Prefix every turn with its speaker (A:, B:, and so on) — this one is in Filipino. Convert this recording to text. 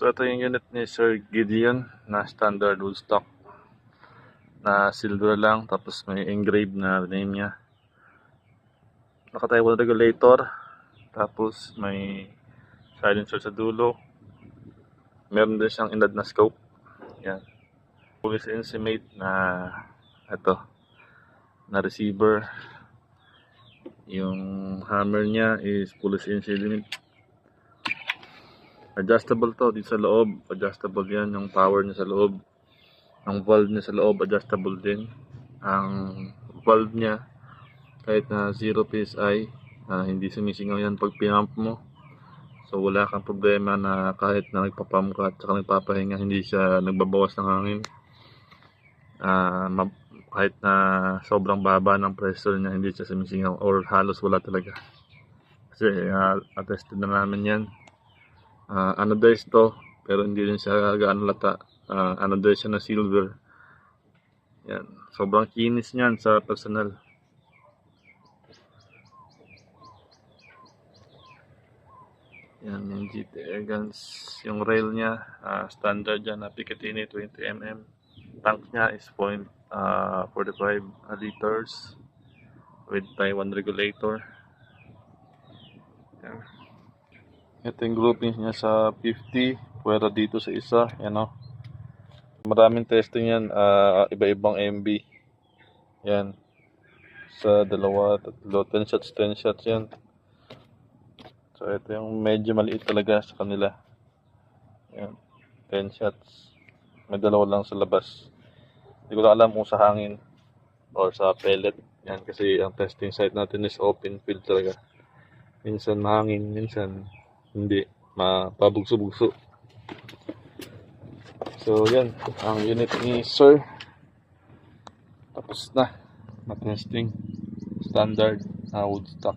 A: So ito yung unit ni Sir Gideon na standard Woodstock na silver lang, tapos may engraved na name niya. Nakatayo na regulator, tapos may silencer sa dulo. Meron din siyang inlad na scope. Yan. Police intimate na ito na receiver. Yung hammer niya is police intimate. Adjustable to dito sa loob. Adjustable yan yung power niya sa loob. Ang valve niya sa loob adjustable din. Ang valve niya kahit na 0 PSI, hindi sumisingaw yan pag pinump mo. So wala kang problema na kahit na nagpapump ka at saka nagpapahinga, hindi siya nagbabawas ng hangin. Kahit na sobrang baba ng pressure niya, hindi siya sumisingaw or halos wala talaga. Kasi attested na namin yan. Anodized to, pero hindi rin siya gaano lata. Anodized siya na silver. Yan. Sobrang kinis niyan sa personal. Yan yung GT Air Guns. Yung rail niya, standard yan na Picatinny 20mm. Tank niya is 0.45 liters with Taiwan regulator. Yan. Ito yung groupings niya sa 50, pwera dito sa isa, yan o. Maraming testing yan, iba-ibang MB. Yan. Sa dalawa, tatlo, 10 shots yan. So ito yung medyo maliit talaga sa kanila. Yan. 10 shots. May dalawa lang sa labas. Hindi ko lang alam kung sa hangin or sa pellet. Yan kasi ang testing site natin is open field talaga. Minsan mahangin, minsan hindi, mapabugso-bugso. So yan, ang unit ni Sir. Tapos na, na-testing. Standard Woodstock.